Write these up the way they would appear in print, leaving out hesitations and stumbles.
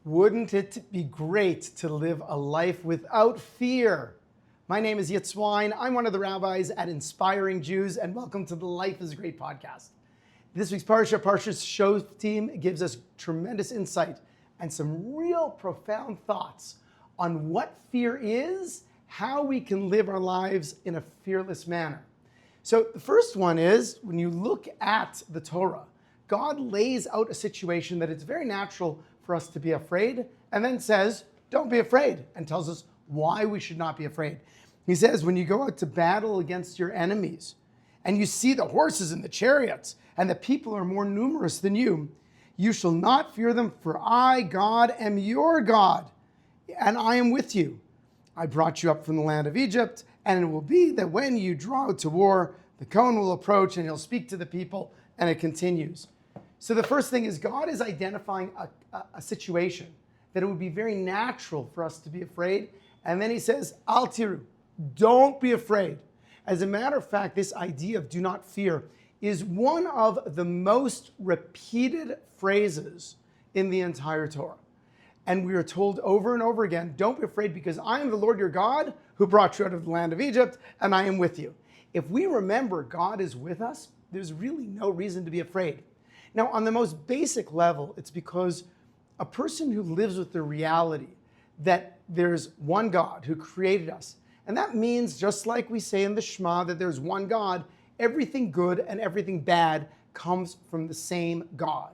Wouldn't it be great to live a life without fear? My name is Rabbi Wyne. I'm one of the rabbis at Inspiring Jews, and welcome to the Life is Great podcast. This week's Parashat Shoftim gives us tremendous insight and some real profound thoughts on what fear is, how we can live our lives in a fearless manner. So the first one is, when you look at the Torah, God lays out a situation that it's very natural for us to be afraid, and then says, don't be afraid, and tells us why we should not be afraid. He says, when you go out to battle against your enemies, and you see the horses and the chariots, and the people are more numerous than you, you shall not fear them, for I, God, am your God, and I am with you. I brought you up from the land of Egypt, and it will be that when you draw out to war, the Kohen will approach, and he'll speak to the people, and it continues. So the first thing is God is identifying a situation that it would be very natural for us to be afraid. And then he says, Al tiru, don't be afraid. As a matter of fact, this idea of do not fear is one of the most repeated phrases in the entire Torah. And we are told over and over again, don't be afraid because I am the Lord your God who brought you out of the land of Egypt, and I am with you. If we remember God is with us, there's really no reason to be afraid. Now, on the most basic level, it's because a person who lives with the reality that there's one God who created us, and that means, just like we say in the Shema, that there's one God, everything good and everything bad comes from the same God,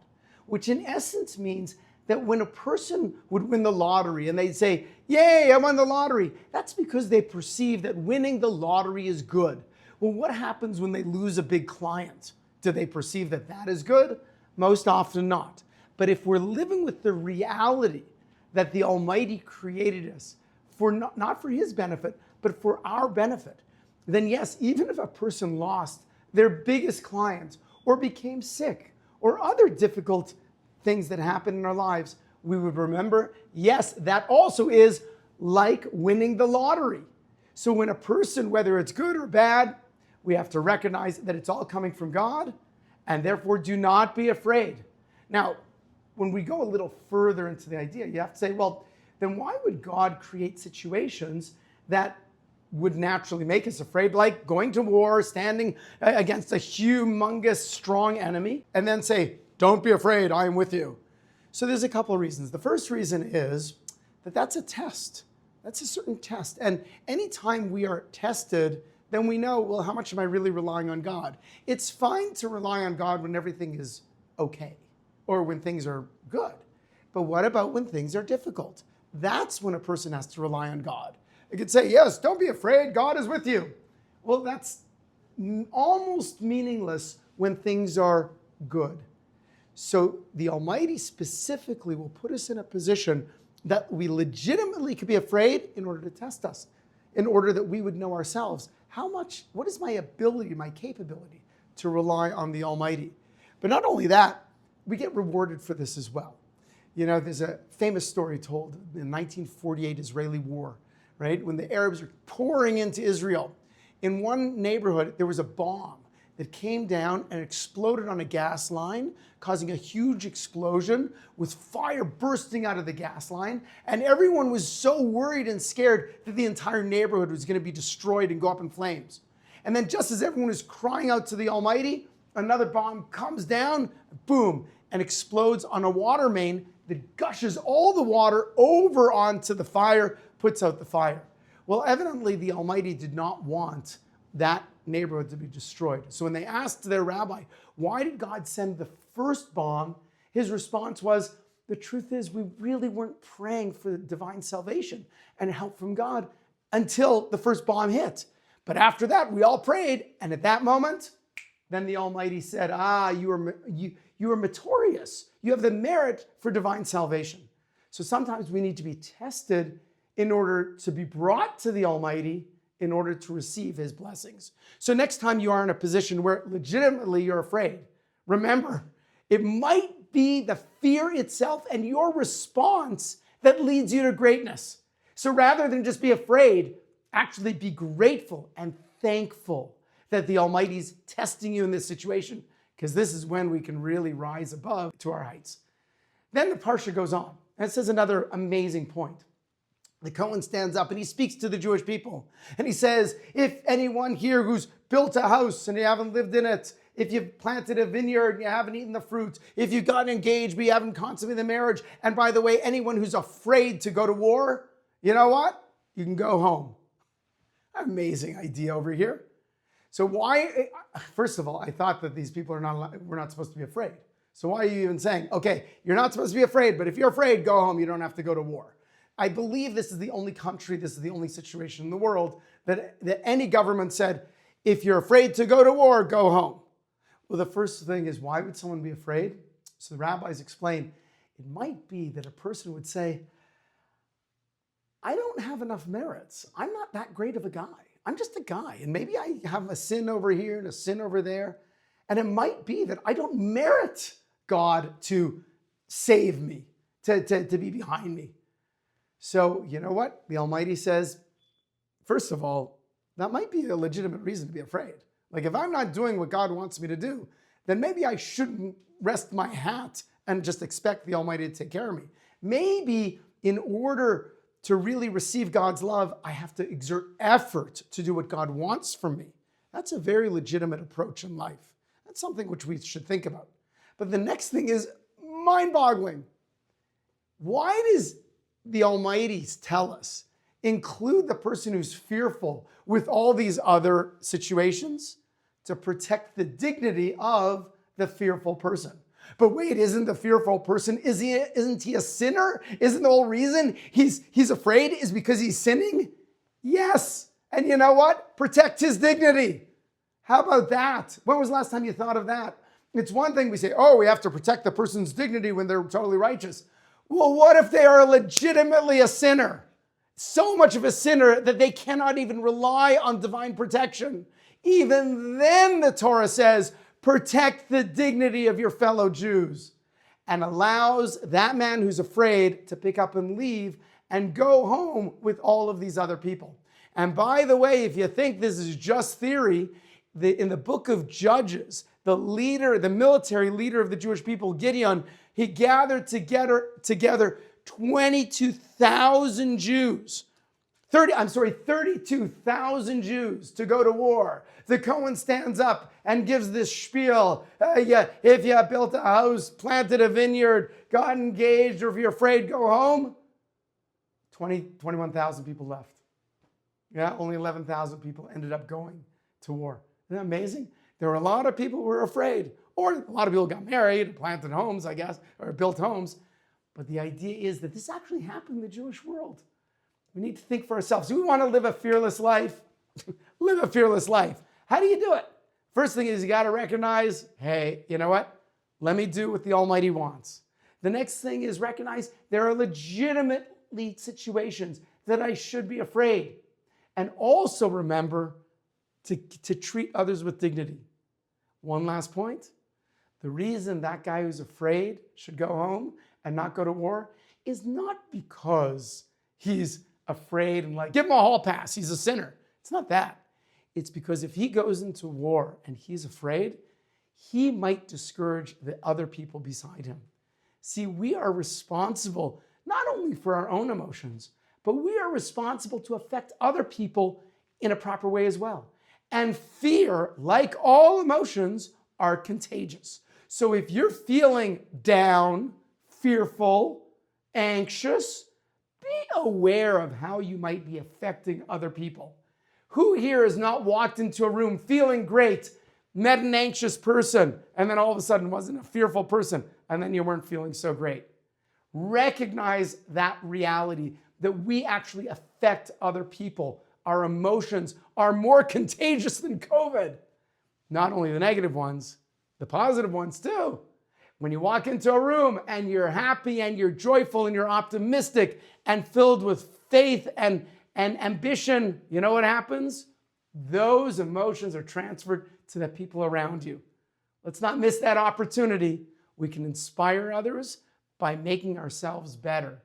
which in essence means that when a person would win the lottery and they'd say, yay, I won the lottery, that's because they perceive that winning the lottery is good. Well, what happens when they lose a big client? Do they perceive that that is good? Most often not. But if we're living with the reality that the Almighty created us for not for His benefit, but for our benefit, then yes, even if a person lost their biggest client or became sick or other difficult things that happen in our lives, we would remember, yes, that also is like winning the lottery. So when a person, whether it's good or bad, we have to recognize that it's all coming from God, and therefore do not be afraid. Now, when we go a little further into the idea, you have to say, well, then why would God create situations that would naturally make us afraid, like going to war, standing against a humongous, strong enemy, and then say, don't be afraid, I am with you? So there's a couple of reasons. The first reason is that that's a test. That's a certain test. And anytime we are tested, then we know, well, how much am I really relying on God? It's fine to rely on God when everything is okay or when things are good. But what about when things are difficult? That's when a person has to rely on God. It could say, yes, don't be afraid, God is with you. Well, that's almost meaningless when things are good. So the Almighty specifically will put us in a position that we legitimately could be afraid in order to test us, in order that we would know ourselves. What is my ability, my capability to rely on the Almighty? But not only that, we get rewarded for this as well. You know, there's a famous story told in the 1948 Israeli war, right? When the Arabs were pouring into Israel. In one neighborhood, there was a bomb that came down and exploded on a gas line, causing a huge explosion with fire bursting out of the gas line. And everyone was so worried and scared that the entire neighborhood was going to be destroyed and go up in flames. And then just as everyone was crying out to the Almighty, another bomb comes down, boom, and explodes on a water main that gushes all the water over onto the fire, puts out the fire. Well, evidently the Almighty did not want that neighborhood to be destroyed. So when they asked their rabbi, why did God send the first bomb? His response was, the truth is we really weren't praying for divine salvation and help from God until the first bomb hit. But after that, we all prayed. And at that moment, then the Almighty said, you are meritorious. You have the merit for divine salvation. So sometimes we need to be tested in order to be brought to the Almighty in order to receive His blessings. So next time you are in a position where legitimately you're afraid, remember, it might be the fear itself and your response that leads you to greatness. So rather than just be afraid, actually be grateful and thankful that the Almighty's testing you in this situation, because this is when we can really rise above to our heights. Then the parsha goes on, And it says another amazing point. The Cohen stands up and he speaks to the Jewish people. And he says, if anyone here who's built a house and you haven't lived in it, if you've planted a vineyard and you haven't eaten the fruit, if you've gotten engaged but you haven't consummated the marriage, and by the way, anyone who's afraid to go to war, you know what? You can go home. Amazing idea over here. So why, first of all, I thought that these people we're not supposed to be afraid. So why are you even saying, okay, you're not supposed to be afraid, but if you're afraid, go home, you don't have to go to war. I believe this is the only country, this is the only situation in the world that any government said, if you're afraid to go to war, go home. Well, the first thing is, why would someone be afraid? So the rabbis explain, it might be that a person would say, I don't have enough merits. I'm not that great of a guy. I'm just a guy, and maybe I have a sin over here and a sin over there. And it might be that I don't merit God to save me, to be behind me. So you know what? The Almighty says, first of all, that might be a legitimate reason to be afraid. Like if I'm not doing what God wants me to do, then maybe I shouldn't rest my hat and just expect the Almighty to take care of me. Maybe in order to really receive God's love, I have to exert effort to do what God wants from me. That's a very legitimate approach in life. That's something which we should think about. But the next thing is mind-boggling. Why does the Almighty tell us, include the person who's fearful with all these other situations? To protect the dignity of the fearful person. But wait, isn't the fearful person, isn't he a sinner? Isn't the whole reason he's afraid is because he's sinning? Yes. And you know what? Protect his dignity. How about that? When was the last time you thought of that? It's one thing we say, oh, we have to protect the person's dignity when they're totally righteous. Well, what if they are legitimately a sinner? So much of a sinner that they cannot even rely on divine protection. Even then, the Torah says, protect the dignity of your fellow Jews, and allows that man who's afraid to pick up and leave and go home with all of these other people. And by the way, if you think this is just theory, in the book of Judges, the military leader of the Jewish people, Gideon, he gathered together 22,000 Jews. 32,000 Jews to go to war. The Cohen stands up and gives this spiel. If you built a house, planted a vineyard, got engaged, or if you're afraid, go home. 21,000 people left. Yeah, only 11,000 people ended up going to war. Isn't that amazing? There were a lot of people who were afraid. Or a lot of people got married, planted homes, I guess, or built homes. But the idea is that this actually happened in the Jewish world. We need to think for ourselves. Do we want to live a fearless life? Live a fearless life. How do you do it? First thing is you got to recognize, hey, you know what? Let me do what the Almighty wants. The next thing is recognize there are legitimately situations that I should be afraid. And also remember to treat others with dignity. One last point. The reason that guy who's afraid should go home and not go to war is not because he's afraid and like, give him a hall pass, he's a sinner. It's not that. It's because if he goes into war and he's afraid, he might discourage the other people beside him. See, we are responsible not only for our own emotions, but we are responsible to affect other people in a proper way as well. And fear, like all emotions, are contagious. So if you're feeling down, fearful, anxious, be aware of how you might be affecting other people. Who here has not walked into a room feeling great, met an anxious person, and then all of a sudden wasn't a fearful person, and then you weren't feeling so great? Recognize that reality, that we actually affect other people. Our emotions are more contagious than COVID. Not only the negative ones, the positive ones too. When you walk into a room and you're happy and you're joyful and you're optimistic and filled with faith and ambition, you know what happens? Those emotions are transferred to the people around you. Let's not miss that opportunity. We can inspire others by making ourselves better.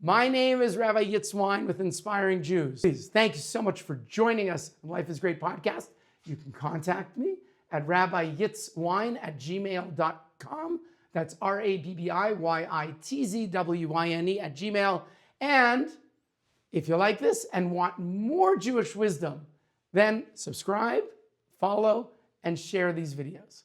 My name is Rabbi Wyne with Inspiring Jews. Please, thank you so much for joining us on Life is Great podcast. You can contact me at rabbiyitzwine@gmail.com. That's RabbiYitzwyne at Gmail. And if you like this and want more Jewish wisdom, then subscribe, follow, and share these videos.